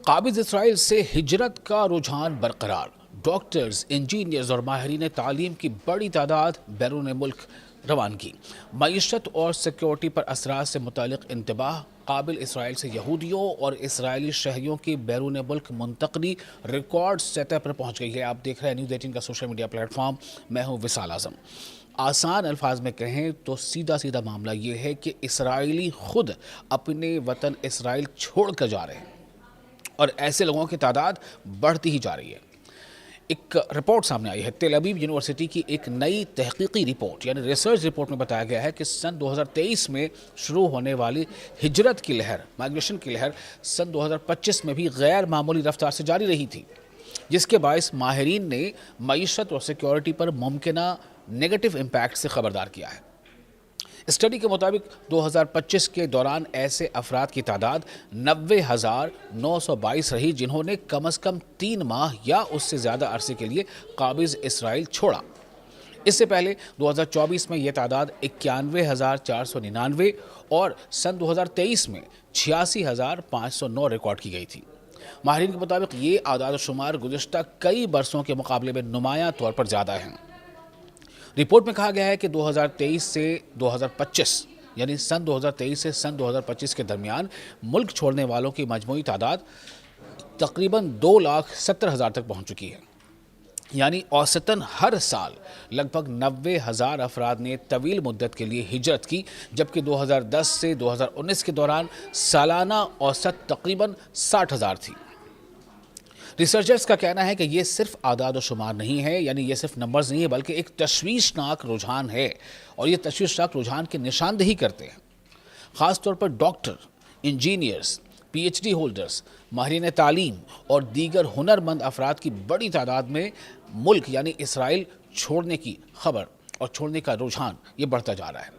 قابض اسرائیل سے ہجرت کا رجحان برقرار، ڈاکٹرز، انجینئرز اور ماہرین تعلیم کی بڑی تعداد بیرون ملک روانگی۔ معیشت اور سیکیورٹی پر اثرات سے متعلق انتباہ، قابل اسرائیل سے یہودیوں اور اسرائیلی شہریوں کی بیرون ملک منتقلی ریکارڈ سطح پر پہنچ گئی ہے۔ آپ دیکھ رہے ہیں نیوز 18 کا سوشل میڈیا پلیٹ فارم، میں ہوں وصال اعظم۔ آسان الفاظ میں کہیں تو سیدھا معاملہ یہ ہے کہ اسرائیلی خود اپنے وطن اسرائیل چھوڑ کر جا رہے ہیں اور ایسے لوگوں کی تعداد بڑھتی ہی جا رہی ہے۔ ایک رپورٹ سامنے آئی ہے، تل ابیب یونیورسٹی کی ایک نئی تحقیقی رپورٹ یعنی ریسرچ رپورٹ میں بتایا گیا ہے کہ سن 2023 میں شروع ہونے والی ہجرت کی لہر، مائگریشن کی لہر سن 2025 میں بھی غیر معمولی رفتار سے جاری رہی تھی، جس کے باعث ماہرین نے معیشت اور سیکیورٹی پر ممکنہ نیگیٹو امپیکٹ سے خبردار کیا ہے۔ اسٹڈی کے مطابق 2025 کے دوران ایسے افراد کی تعداد 90,922 رہی جنہوں نے کم از کم 3 ماہ یا اس سے زیادہ عرصے کے لیے قابض اسرائیل چھوڑا۔ اس سے پہلے 2024 میں یہ تعداد 91,499 اور سن 2023 میں 86,509 ریکارڈ کی گئی تھی۔ ماہرین کے مطابق یہ اعداد و شمار گزشتہ کئی برسوں کے مقابلے میں نمایاں طور پر زیادہ ہیں۔ رپورٹ میں کہا گیا ہے کہ 2023 سے 2025 یعنی سن 2023 سے سن 2025 کے درمیان ملک چھوڑنے والوں کی مجموعی تعداد تقریباً 2,70,000 تک پہنچ چکی ہے، یعنی اوسطاً ہر سال لگ بھگ 90,000 افراد نے طویل مدت کے لیے ہجرت کی، جبکہ 2010 سے 2019 کے دوران سالانہ اوسط تقریباً 60,000 تھی۔ ریسرچرز کا کہنا ہے کہ یہ صرف اعداد و شمار نہیں ہے، یعنی یہ صرف نمبرز نہیں ہے، بلکہ ایک تشویشناک رجحان ہے، اور یہ تشویشناک رجحان کی نشاندہی کرتے ہیں۔ خاص طور پر doctor, engineers, P H D holders, ماہرین تعلیم اور دیگر ہنرمند افراد کی بڑی تعداد میں ملک یعنی اسرائیل چھوڑنے کی خبر اور چھوڑنے کا رجحان یہ بڑھتا جا رہا ہے،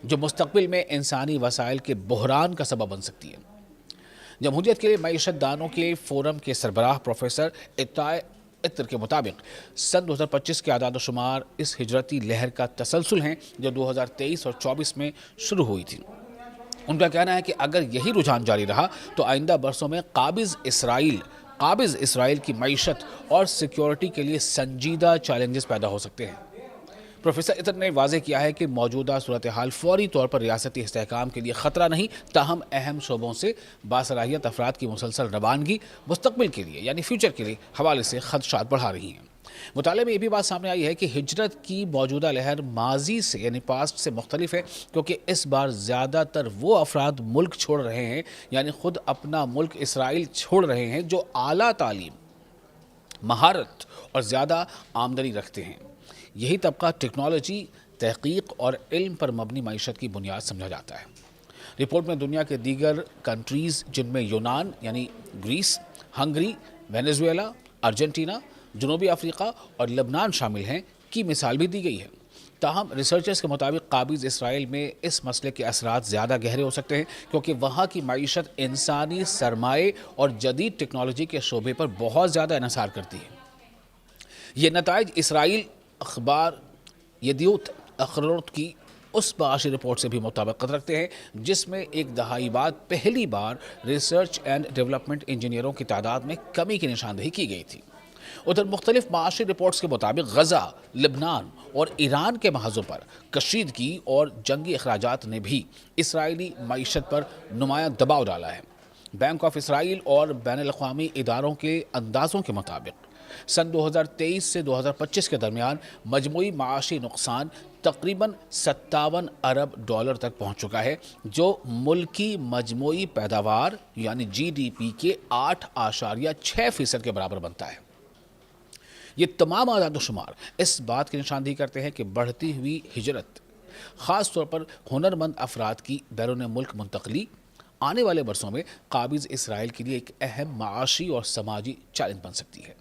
جو مستقبل میں انسانی وسائل کے بحران کا سبب بن سکتی ہے۔ جمہوریت کے معیشت دانوں کے فورم کے سربراہ پروفیسر ایتائے عطر کے مطابق سن 2025 کے اعداد و شمار اس ہجرتی لہر کا تسلسل ہیں جو 2023 اور 2024 میں شروع ہوئی تھی۔ ان کا کہنا ہے کہ اگر یہی رجحان جاری رہا تو آئندہ برسوں میں قابض اسرائیل کی معیشت اور سیکیورٹی کے لیے سنجیدہ چیلنجز پیدا ہو سکتے ہیں۔ پروفیسر عطر نے واضح کیا ہے کہ موجودہ صورتحال فوری طور پر ریاستی استحکام کے لیے خطرہ نہیں، تاہم اہم شعبوں سے باصلاحیت افراد کی مسلسل روانگی مستقبل کے لیے یعنی فیوچر کے لیے حوالے سے خدشات بڑھا رہی ہیں۔ مطالعے میں یہ بھی بات سامنے آئی ہے کہ ہجرت کی موجودہ لہر ماضی سے یعنی پاسٹ سے مختلف ہے، کیونکہ اس بار زیادہ تر وہ افراد ملک چھوڑ رہے ہیں یعنی خود اپنا ملک اسرائیل چھوڑ رہے ہیں جو اعلیٰ تعلیم، مہارت اور زیادہ آمدنی رکھتے ہیں۔ یہی طبقہ ٹیکنالوجی، تحقیق اور علم پر مبنی معیشت کی بنیاد سمجھا جاتا ہے۔ رپورٹ میں دنیا کے دیگر کنٹریز جن میں یونان یعنی گریس، ہنگری، وینزویلا، ارجنٹینا، جنوبی افریقہ اور لبنان شامل ہیں کی مثال بھی دی گئی ہے۔ تاہم ریسرچرز کے مطابق قابض اسرائیل میں اس مسئلے کے اثرات زیادہ گہرے ہو سکتے ہیں، کیونکہ وہاں کی معیشت انسانی سرمایے اور جدید ٹیکنالوجی کے شعبے پر بہت زیادہ انحصار کرتی ہے۔ یہ نتائج اسرائیل اخبار یدیوت اخروت کی اس معاشی رپورٹ سے بھی مطابقت رکھتے ہیں جس میں ایک دہائی بعد پہلی بار ریسرچ اینڈ ڈیولپمنٹ انجینئروں کی تعداد میں کمی کی نشاندہی کی گئی تھی۔ ادھر مختلف معاشی رپورٹس کے مطابق غزہ، لبنان اور ایران کے محاذوں پر کشیدگی اور جنگی اخراجات نے بھی اسرائیلی معیشت پر نمایاں دباؤ ڈالا ہے۔ بینک آف اسرائیل اور بین الاقوامی اداروں کے اندازوں کے مطابق سن 2023 سے 2025 کے درمیان مجموعی معاشی نقصان تقریباً 57 ارب ڈالر تک پہنچ چکا ہے، جو ملکی مجموعی پیداوار یعنی جی ڈی پی کے 8.6% کے برابر بنتا ہے۔ یہ تمام اعداد و شمار اس بات کی نشاندہی کرتے ہیں کہ بڑھتی ہوئی ہجرت، خاص طور پر ہنرمند افراد کی بیرون ملک منتقلی، آنے والے برسوں میں قابض اسرائیل کے لیے ایک اہم معاشی اور سماجی چیلنج بن سکتی ہے۔